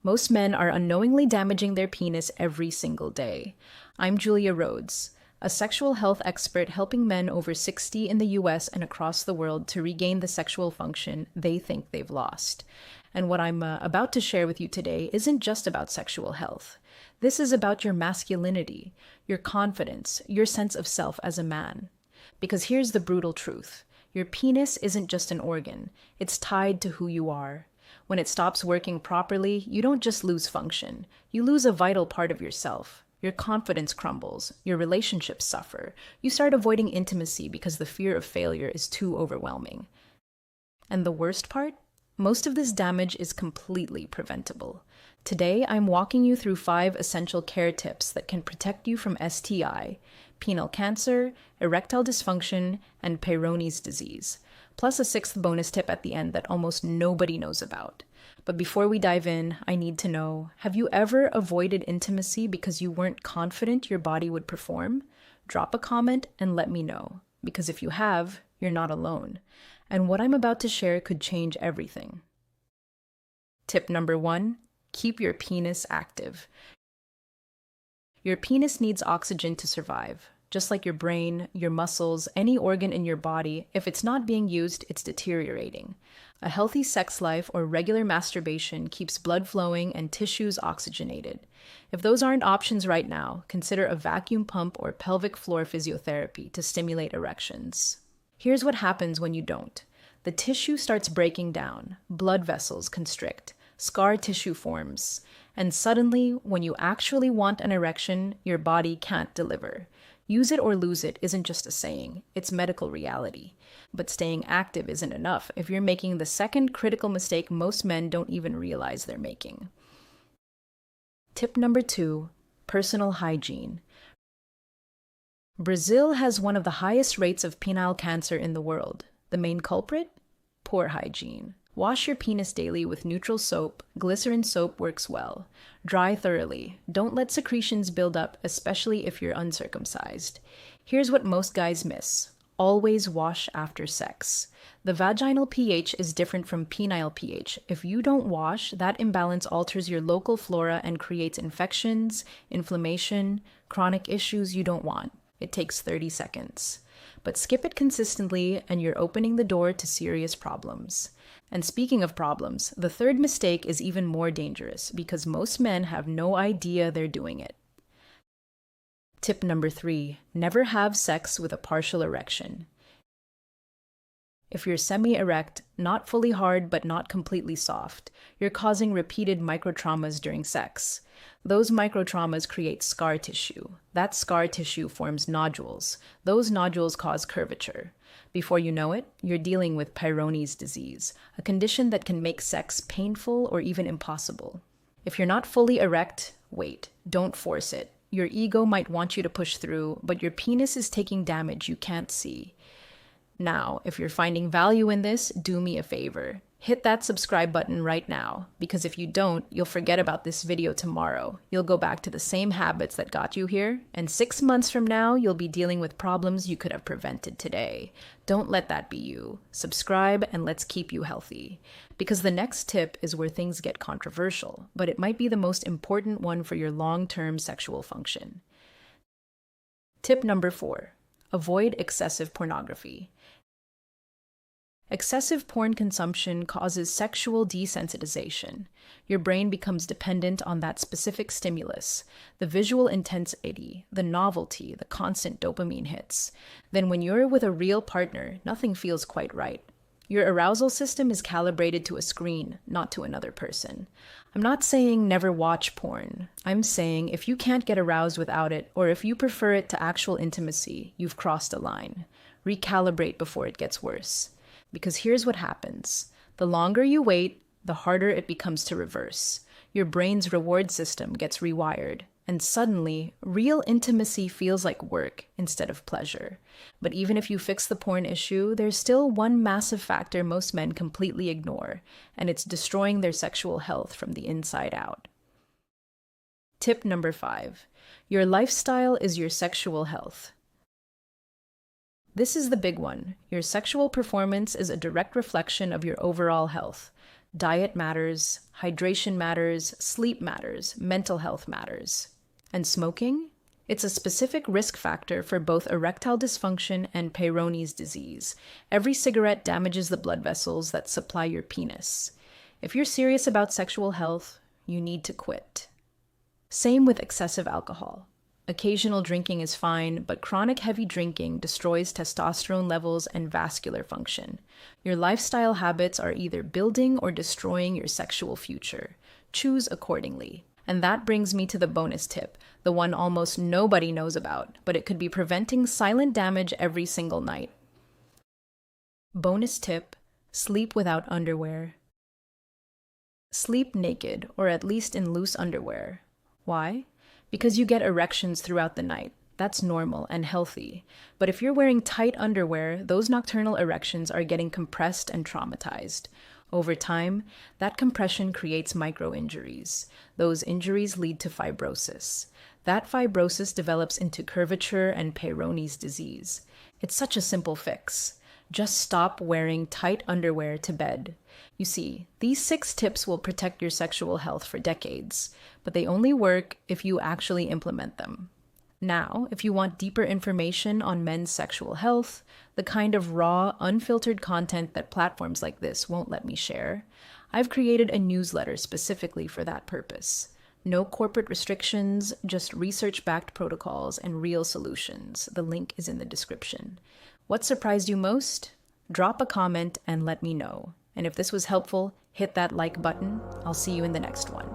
Most men are unknowingly damaging their penis every single day. I'm Julia Rhodes, a sexual health expert helping men over 60 in the US and across the world to regain the sexual function they think they've lost. And what I'm about to share with you today isn't just about sexual health. This is about your masculinity, your confidence, your sense of self as a man. Because here's the brutal truth. Your penis isn't just an organ. It's tied to who you are. When it stops working properly, you don't just lose function. You lose a vital part of yourself. Your confidence crumbles. Your relationships suffer. You start avoiding intimacy because the fear of failure is too overwhelming. And the worst part? Most of this damage is completely preventable. Today, I'm walking you through 5 essential care tips that can protect you from STI, penile cancer, erectile dysfunction, and Peyronie's disease, plus a 6th bonus tip at the end that almost nobody knows about. But before we dive in, I need to know, have you ever avoided intimacy because you weren't confident your body would perform? Drop a comment and let me know, because if you have, you're not alone. And what I'm about to share could change everything. Tip number 1, keep your penis active. Your penis needs oxygen to survive. Just like your brain, your muscles, any organ in your body, if it's not being used, it's deteriorating. A healthy sex life or regular masturbation keeps blood flowing and tissues oxygenated. If those aren't options right now, consider a vacuum pump or pelvic floor physiotherapy to stimulate erections. Here's what happens when you don't. The tissue starts breaking down, blood vessels constrict, scar tissue forms, and suddenly, when you actually want an erection, your body can't deliver. Use it or lose it isn't just a saying, it's medical reality. But staying active isn't enough if you're making the second critical mistake most men don't even realize they're making. Tip number 2, personal hygiene. Brazil has one of the highest rates of penile cancer in the world. The main culprit? Poor hygiene. Wash your penis daily with neutral soap. Glycerin soap works well. Dry thoroughly. Don't let secretions build up, especially if you're uncircumcised. Here's what most guys miss. Always wash after sex. The vaginal pH is different from penile pH. If you don't wash, that imbalance alters your local flora and creates infections, inflammation, chronic issues you don't want. It takes 30 seconds. But skip it consistently and you're opening the door to serious problems. And speaking of problems, the 3rd mistake is even more dangerous because most men have no idea they're doing it. Tip number 3, never have sex with a partial erection. If you're semi-erect, not fully hard but not completely soft, you're causing repeated microtraumas during sex. Those microtraumas create scar tissue. That scar tissue forms nodules. Those nodules cause curvature. Before you know it, you're dealing with Peyronie's disease, a condition that can make sex painful or even impossible. If you're not fully erect, wait. Don't force it. Your ego might want you to push through, but your penis is taking damage you can't see. Now, if you're finding value in this, do me a favor. Hit that subscribe button right now, because if you don't, you'll forget about this video tomorrow. You'll go back to the same habits that got you here, and 6 months from now, you'll be dealing with problems you could have prevented today. Don't let that be you. Subscribe and let's keep you healthy. Because the next tip is where things get controversial, but it might be the most important one for your long-term sexual function. Tip number 4, avoid excessive pornography. Excessive porn consumption causes sexual desensitization. Your brain becomes dependent on that specific stimulus, the visual intensity, the novelty, the constant dopamine hits. Then when you're with a real partner, nothing feels quite right. Your arousal system is calibrated to a screen, not to another person. I'm not saying never watch porn. I'm saying if you can't get aroused without it, or if you prefer it to actual intimacy, you've crossed a line. Recalibrate before it gets worse. Because here's what happens. The longer you wait, the harder it becomes to reverse. Your brain's reward system gets rewired, and suddenly, real intimacy feels like work instead of pleasure. But even if you fix the porn issue, there's still one massive factor most men completely ignore, and it's destroying their sexual health from the inside out. Tip number 5. Your lifestyle is your sexual health. This is the big one. Your sexual performance is a direct reflection of your overall health. Diet matters, hydration matters, sleep matters, mental health matters. And smoking? It's a specific risk factor for both erectile dysfunction and Peyronie's disease. Every cigarette damages the blood vessels that supply your penis. If you're serious about sexual health, you need to quit. Same with excessive alcohol. Occasional drinking is fine, but chronic heavy drinking destroys testosterone levels and vascular function. Your lifestyle habits are either building or destroying your sexual future. Choose accordingly. And that brings me to the bonus tip, the one almost nobody knows about, but it could be preventing silent damage every single night. Bonus tip: sleep without underwear. Sleep naked, or at least in loose underwear. Why? Because you get erections throughout the night. That's normal and healthy. But if you're wearing tight underwear, those nocturnal erections are getting compressed and traumatized. Over time, that compression creates micro-injuries. Those injuries lead to fibrosis. That fibrosis develops into curvature and Peyronie's disease. It's such a simple fix. Just stop wearing tight underwear to bed. You see, these 6 tips will protect your sexual health for decades, but they only work if you actually implement them. Now, if you want deeper information on men's sexual health, the kind of raw, unfiltered content that platforms like this won't let me share, I've created a newsletter specifically for that purpose. No corporate restrictions, just research-backed protocols and real solutions. The link is in the description. What surprised you most? Drop a comment and let me know. And if this was helpful, hit that like button. I'll see you in the next one.